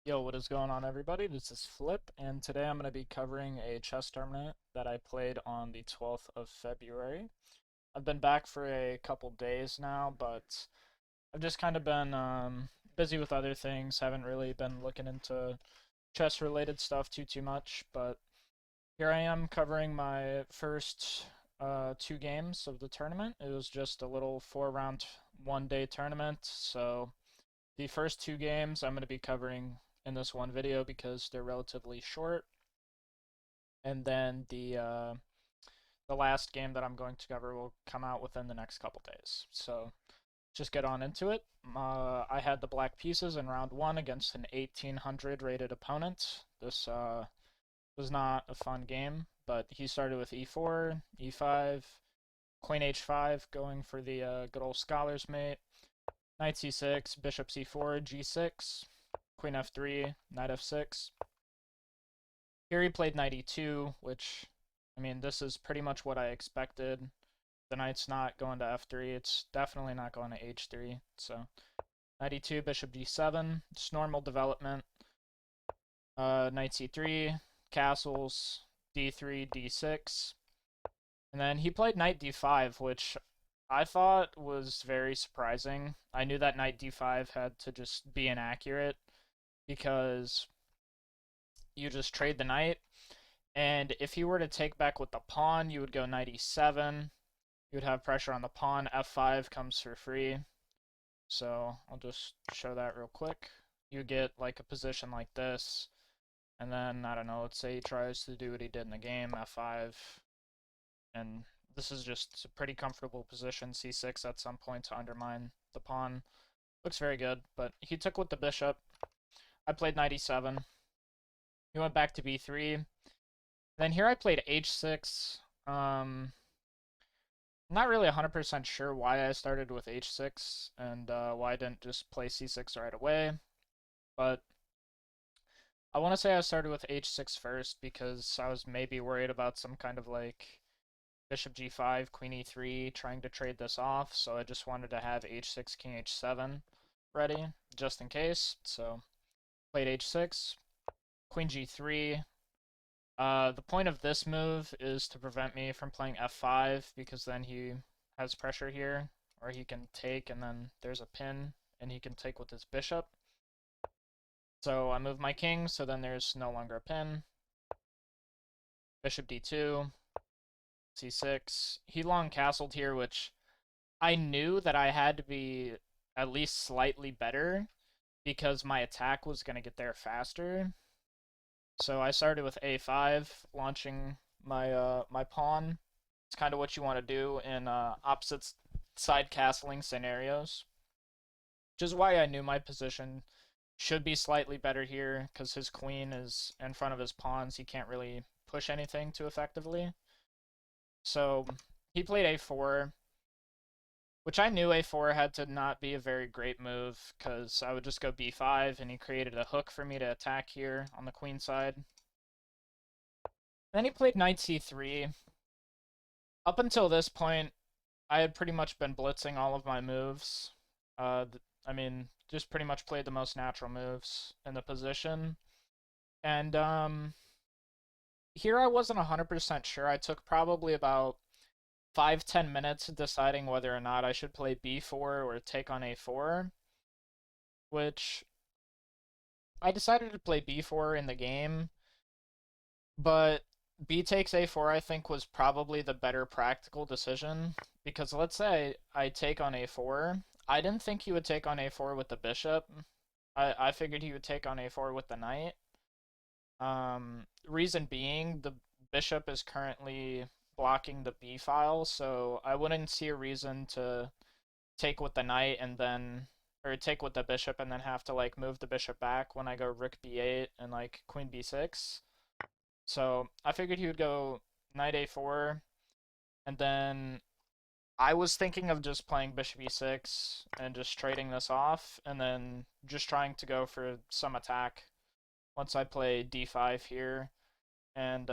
Yo, what is going on, everybody? This is Flip, and today I'm going to be covering a chess tournament that I played on the 12th of February. I've been back for a couple days now, but I've just kind of been busy with other things. Haven't really been looking into chess-related stuff too much, but here I am covering my first two games of the tournament. It was just a little four-round, one-day tournament, so the first two games I'm going to be covering in this one video because they're relatively short, and then the last game that I'm going to cover will come out within the next couple days. So just get on into it. I had the black pieces in round one against an 1800 rated opponent. This was not a fun game, but he started with e4, e5, queen h5, going for the good old scholar's mate. Knight c6, bishop c4, g6, queen f3, knight f6. Here he played knight e2, which, I mean, this is pretty much what I expected. The knight's not going to f3. It's definitely not going to h3. So knight e2, bishop d7, just normal development. Knight c3, castles, d3, d6. And then he played knight d5, which I thought was very surprising. I knew that knight d5 had to just be inaccurate because you just trade the knight, and if you were to take back with the pawn, you would go knight e7. You would have pressure on the pawn. f5 comes for free. So I'll just show that real quick. You get like a position like this, and then, I don't know, let's say he tries to do what he did in the game, f5, and this is just a pretty comfortable position, c6 at some point to undermine the pawn. Looks very good, but he took with the bishop. I played knight e7. He went back to b3. Then here I played h6. Not really 100% sure why I started with h6 and why I didn't just play c6 right away, but I want to say I started with h6 first because I was maybe worried about some kind of like bishop g5, queen e3, trying to trade this off, so I just wanted to have h6, king h7 ready, just in case. So played h6, queen g3. The point of this move is to prevent me from playing f5 because then he has pressure here, or he can take and then there's a pin and he can take with his bishop. So I move my king, so then there's no longer a pin. Bishop d2, c6. He long castled here, which I knew that I had to be at least slightly better because my attack was going to get there faster. So I started with a5, launching my pawn. It's kind of what you want to do in opposite side castling scenarios. Which is why I knew my position should be slightly better here, because his queen is in front of his pawns. He can't really push anything too effectively. So he played a4, which I knew a4 had to not be a very great move, because I would just go b5, and he created a hook for me to attack here on the queen side. Then he played knight c3. Up until this point, I had pretty much been blitzing all of my moves. I mean, just pretty much played the most natural moves in the position. And here I wasn't 100% sure. I took probably about 5-10 minutes deciding whether or not I should play b4 or take on a4, which I decided to play b4 in the game, but b takes a4 I think was probably the better practical decision, because let's say I take on a4. I didn't think he would take on a4 with the bishop. I figured he would take on a4 with the knight. Reason being, the bishop is currently blocking the b file, so I wouldn't see a reason to take with the knight and then, or take with the bishop and then have to like move the bishop back when I go rook b8 and like queen b6. So I figured he would go knight a4, and then I was thinking of just playing bishop e6 and just trading this off, and then just trying to go for some attack once I play d5 here, and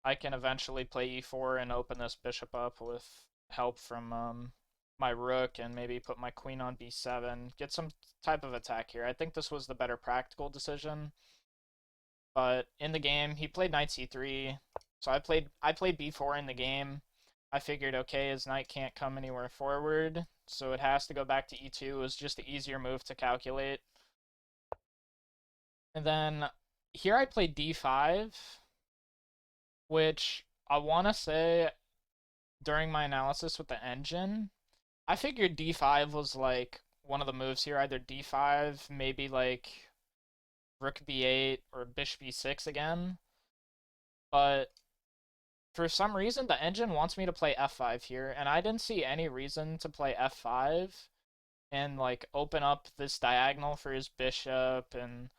I can eventually play e4 and open this bishop up with help from my rook and maybe put my queen on b7, get some type of attack here. I think this was the better practical decision. But in the game, he played knight c3, so I played b4 in the game. I figured, okay, his knight can't come anywhere forward, so it has to go back to e2. It was just the easier move to calculate. And then here I played d5, which I want to say during my analysis with the engine, I figured d5 was like one of the moves here, either d5, maybe like rook b8 or bishop e6 again. But for some reason, the engine wants me to play f5 here, and I didn't see any reason to play f5 and like open up this diagonal for his bishop, and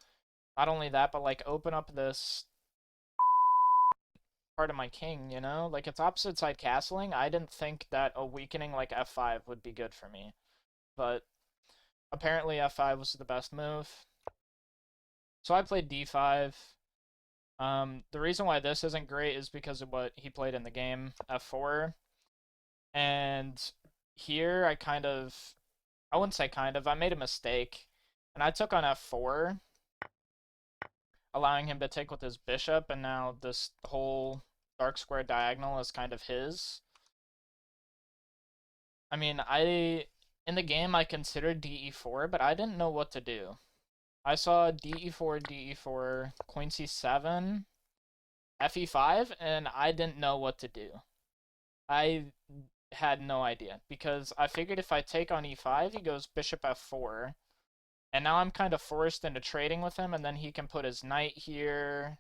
not only that, but like open up this part of my king, you know? Like it's opposite side castling. I didn't think that a weakening like f5 would be good for me. But apparently f5 was the best move. So I played d5. The reason why this isn't great is because of what he played in the game, f4. And here I wouldn't say I made a mistake. And I took on f4, allowing him to take with his bishop, and now this whole dark square diagonal is kind of his. I mean, in the game I considered de4, but I didn't know what to do. I saw de4, de4, queen c7, fe5, and I didn't know what to do. I had no idea, because I figured if I take on e5, he goes bishop f4, and now I'm kind of forced into trading with him, and then he can put his knight here,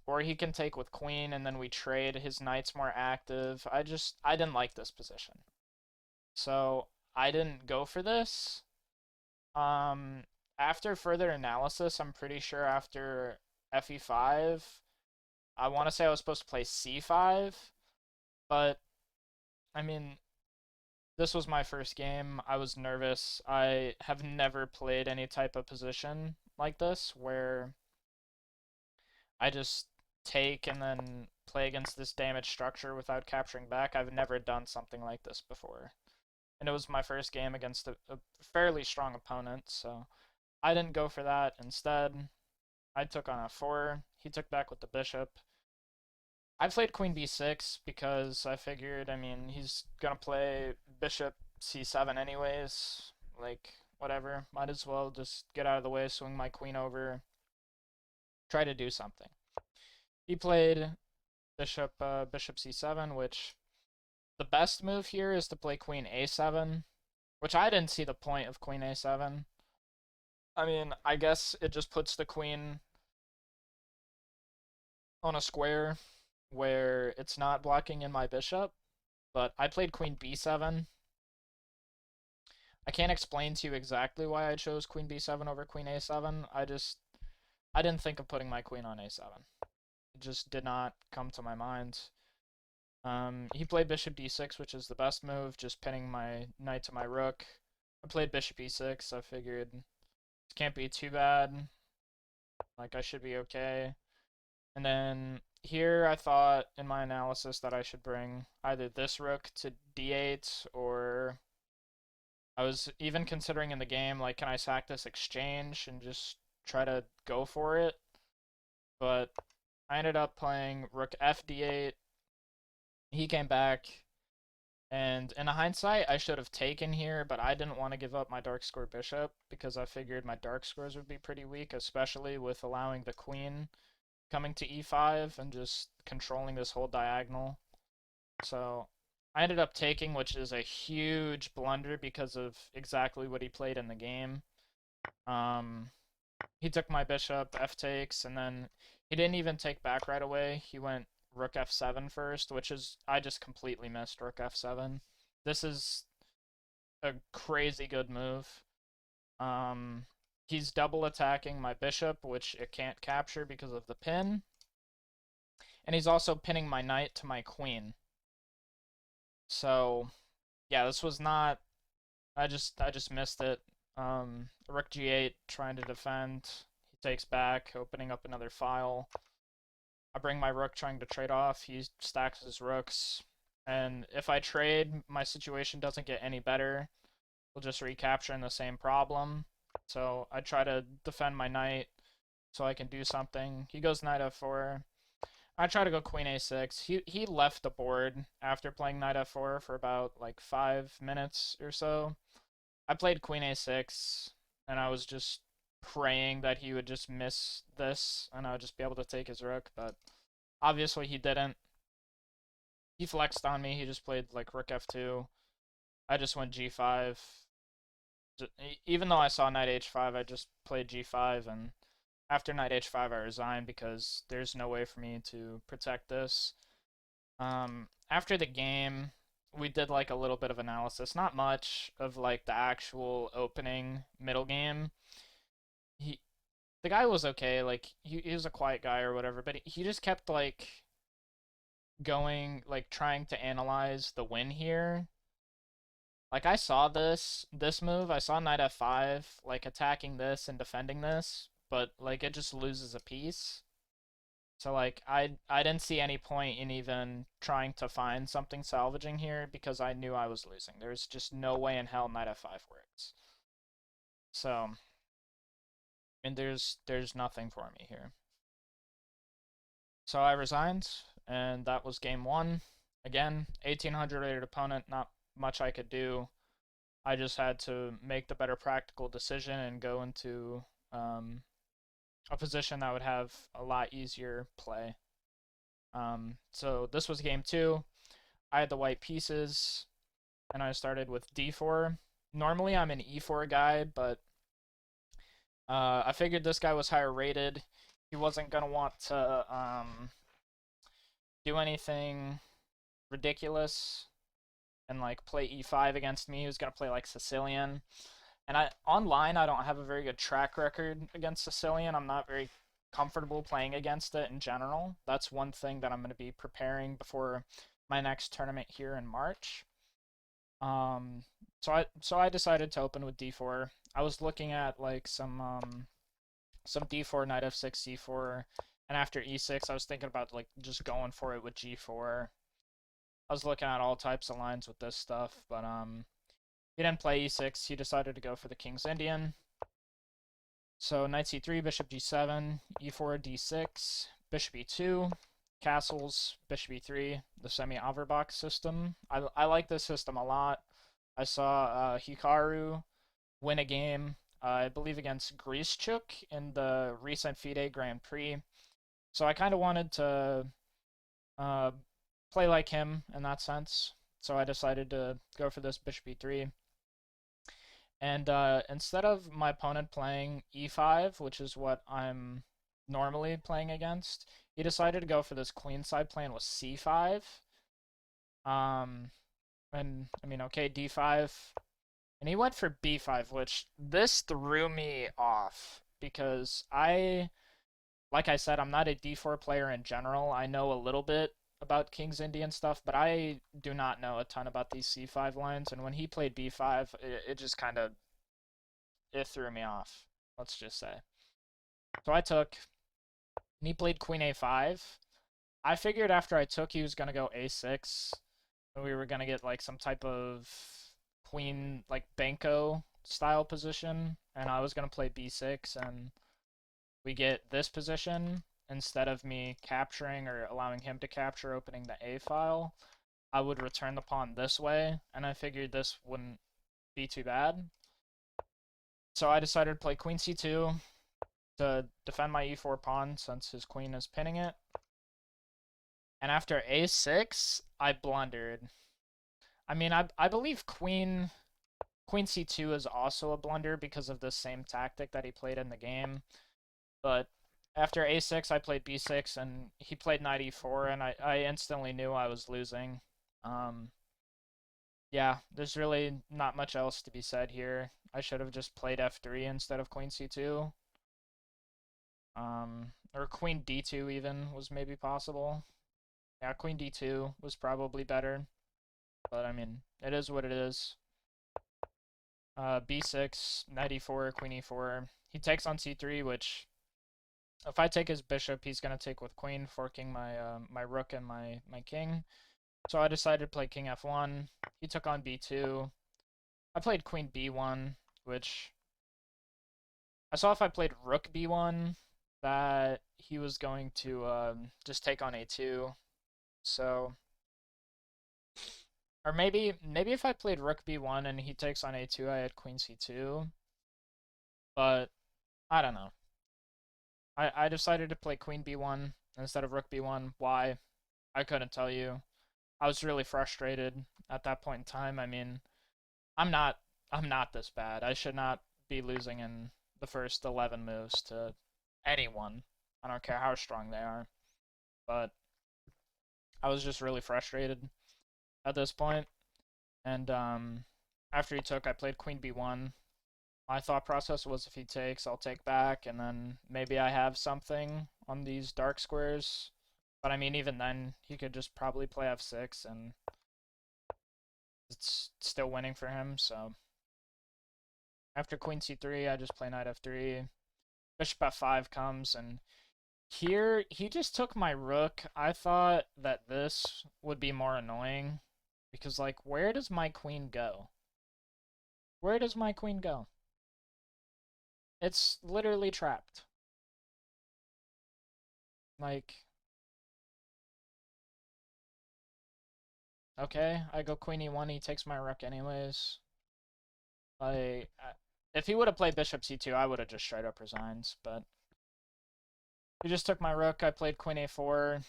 or he can take with queen, and then we trade. His knight's more active. I didn't like this position. So I didn't go for this. Um, After further analysis, I'm pretty sure after fe5, I want to say I was supposed to play c5, but I mean, this was my first game. I was nervous. I have never played any type of position like this where I just take and then play against this damaged structure without capturing back. I've never done something like this before. And it was my first game against a fairly strong opponent, so I didn't go for that. Instead, I took on f4. He took back with the bishop. I played queen b6 because I figured, I mean, he's gonna play bishop c7 anyways. Like, whatever. Might as well just get out of the way, swing my queen over, try to do something. He played bishop c7, which the best move here is to play queen a7, which I didn't see the point of queen a7. I mean, I guess it just puts the queen on a square where it's not blocking in my bishop, but I played queen b7. I can't explain to you exactly why I chose queen b7 over queen a7. I didn't think of putting my queen on a7. It just did not come to my mind. He played bishop d6, which is the best move, just pinning my knight to my rook. I played bishop e6. I figured it can't be too bad. Like, I should be okay. And then here I thought in my analysis that I should bring either this rook to d8, or I was even considering in the game, like, can I sack this exchange and just try to go for it? But I ended up playing rook f d8. He came back, and in hindsight, I should have taken here, but I didn't want to give up my dark square bishop because I figured my dark squares would be pretty weak, especially with allowing the queen coming to e5 and just controlling this whole diagonal. So I ended up taking, which is a huge blunder because of exactly what he played in the game. He took my bishop, f takes, and then he didn't even take back right away. He went rook f7 first, which is, I just completely missed rook f7. This is a crazy good move. He's double attacking my bishop, which it can't capture because of the pin. And he's also pinning my knight to my queen. So, yeah, this was not, I just missed it. Rook g8, trying to defend. He takes back, opening up another file. I bring my rook, trying to trade off. He stacks his rooks. And if I trade, my situation doesn't get any better. We'll just recapture in the same problem. So I try to defend my knight so I can do something. He goes knight f4. I try to go queen a6. He left the board after playing knight f4 for about like 5 minutes or so. I played queen a6, and I was just praying that he would just miss this and I would just be able to take his rook, but obviously he didn't. He flexed on me. He just played like rook f2. I just went g5. Even though I saw knight h5, I just played g5, and after knight h5 I resigned because there's no way for me to protect this. After the game, we did like a little bit of analysis, not much of like the actual opening middle game. He the guy was okay, like he was a quiet guy or whatever, but he just kept like going like trying to analyze the win here. Like I saw this move, I saw knight f5 like attacking this and defending this, but like it just loses a piece. So like I didn't see any point in even trying to find something salvaging here because I knew I was losing. There's just no way in hell knight f5 works. So, and there's nothing for me here. So I resigned, and that was game one. Again, 1800 rated opponent, not much I could do. I just had to make the better practical decision and go into a position that would have a lot easier play. So this was game two. I had the white pieces, and I started with d4. Normally I'm an e4 guy, but I figured this guy was higher rated. He wasn't going to want to do anything ridiculous and like play e5 against me. He was going to play like Sicilian. And online I don't have a very good track record against Sicilian. I'm not very comfortable playing against it in general. That's one thing that I'm going to be preparing before my next tournament here in March. Um, so I decided to open with d4. I was looking at like some d4, knight f6, c4, and after e6, I was thinking about like just going for it with g4. I was looking at all types of lines with this stuff, but he didn't play e6. He decided to go for the King's Indian. So knight c3, bishop g7, e4, d6, bishop e2, castles, bishop e3, the semi-Averbach system. I like this system a lot. I saw Hikaru win a game, I believe against Grischuk in the recent FIDE Grand Prix. So I kind of wanted to uh, play like him in that sense. So I decided to go for this bishop e3. And instead of my opponent playing e5, which is what I'm normally playing against, he decided to go for this queenside plan with c5. Um, and I mean, okay, d5. And he went for b5, which this threw me off because like I said, I'm not a d4 player in general. I know a little bit about King's Indian stuff, but I do not know a ton about these c5 lines. And when he played b5, it just kind of it threw me off. Let's just say. So I took, and he played queen a5. I figured after I took, he was gonna go a6, and we were gonna get like some type of queen like Benko style position, and I was gonna play b6, and we get this position instead of me capturing or allowing him to capture opening the a file. I would return the pawn this way, and I figured this wouldn't be too bad. So I decided to play queen c2 to defend my e4 pawn since his queen is pinning it. And after a6, I blundered. I mean, I believe queen c2 is also a blunder because of the same tactic that he played in the game. But after a6, I played b6, and he played knight e4, and I instantly knew I was losing. Yeah, there's really not much else to be said here. I should have just played f3 instead of queen c2. Or queen d2 even was maybe possible. Yeah, queen d2 was probably better. But I mean, it is what it is. B6, knight e4, queen e4. He takes on c3, which if I take his bishop, he's gonna take with queen, forking my my rook and my king. So I decided to play king f1. He took on b2. I played queen b1, which I saw if I played rook b1 that he was going to just take on a2. So, or maybe if I played rook b1 and he takes on a2, I had queen c2. But I don't know. I decided to play queen b1 instead of rook b1. Why? I couldn't tell you. I was really frustrated at that point in time. I mean, I'm not I'm not this bad. I should not be losing in the first 11 moves to anyone. I don't care how strong they are. But I was just really frustrated at this point. And after he took, I played queen b1. My thought process was if he takes, I'll take back, and then maybe I have something on these dark squares. But I mean, even then, he could just probably play f6, and it's still winning for him. So after queen c3, I just play knight f3. Bishop f5 comes, and here he just took my rook. I thought that this would be more annoying because, like, where does my queen go? Where does my queen go? It's literally trapped. Like, okay, I go queen e1, he takes my rook anyways. Like, if he would have played bishop c2, I would have just straight up resigned, but he just took my rook. I played queen a4,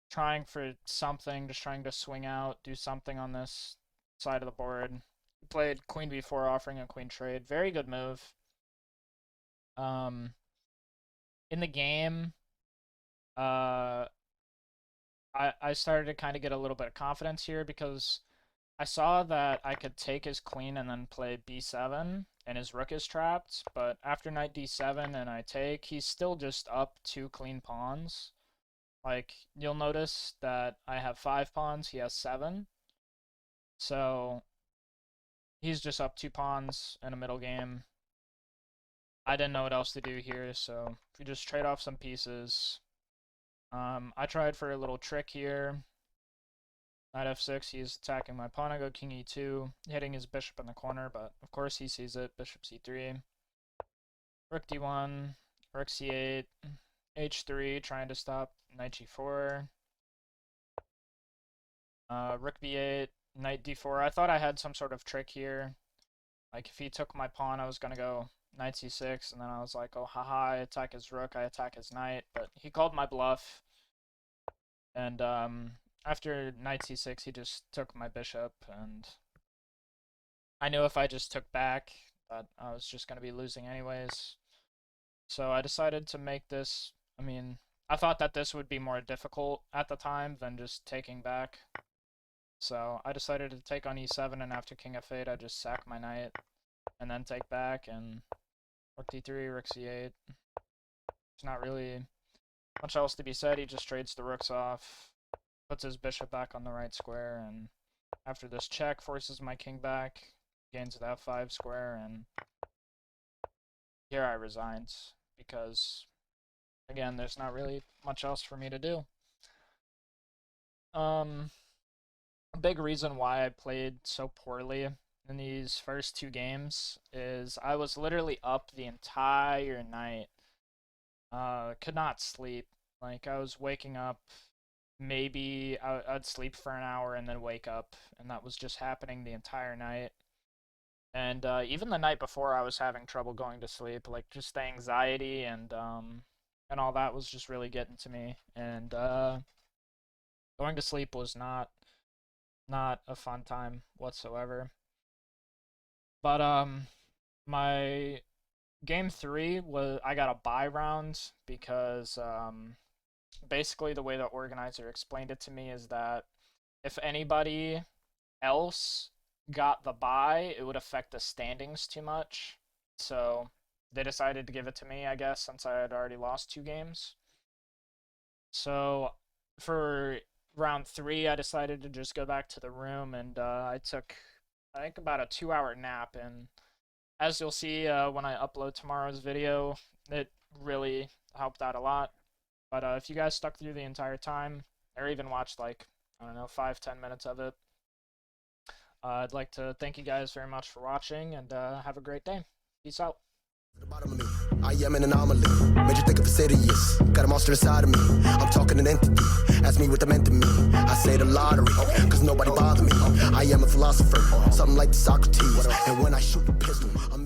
trying for something, just trying to swing out, do something on this side of the board. He played queen b4, offering a queen trade. Very good move. In the game, uh, I started to kind of get a little bit of confidence here because I saw that I could take his queen and then play b7, and his rook is trapped, but after knight d7 and I take, he's still just up 2 clean pawns. Like, you'll notice that I have 5 pawns, he has 7. So, he's just up 2 pawns in a middle game. I didn't know what else to do here, so if we just trade off some pieces. I tried for a little trick here. Knight f6, he's attacking my pawn. I go king e2, hitting his bishop in the corner, but of course he sees it. Bishop c3. Rook d1, rook c8, h3, trying to stop knight g4. Rook b8, knight d4. I thought I had some sort of trick here. Like, if he took my pawn, I was going to go knight c6, and then I was like, oh, haha, I attack his rook, I attack his knight. But he called my bluff, and after knight c6, he just took my bishop, and I knew if I just took back that I was just going to be losing anyways. So I decided to make this, I mean, I thought that this would be more difficult at the time than just taking back. So I decided to take on e7, and after king f8, I just sack my knight and then take back, and rook d3, rook c8. There's not really much else to be said. He just trades the rooks off, puts his bishop back on the right square, and after this check, forces my king back, gains the f5 square, and here I resigned because, again, there's not really much else for me to do. A big reason why I played so poorly in these first 2 games is I was literally up the entire night. Could not sleep. Like, I was waking up, maybe I'd sleep for an hour and then wake up, and that was just happening the entire night. And even the night before, I was having trouble going to sleep. Like, just the anxiety and all that was just really getting to me. And going to sleep was not a fun time whatsoever. But my game 3 was I got a bye round because basically the way the organizer explained it to me is that if anybody else got the bye, it would affect the standings too much. So they decided to give it to me, I guess, since I had already lost 2 games. So for round 3, I decided to just go back to the room, and I took, I think, about a 2-hour nap. And as you'll see when I upload tomorrow's video, it really helped out a lot. But if you guys stuck through the entire time, or even watched like, I don't know, 5-10 minutes of it. I'd like to thank you guys very much for watching, and have a great day. Peace out. The bottom of me, I am an anomaly. Made you think of insidious. Got a monster inside of me. I'm talking an entity. Ask me what they meant to me. I say the lottery, cause nobody bothers me. I am a philosopher, something like Socrates. And when I shoot the pistol, I'm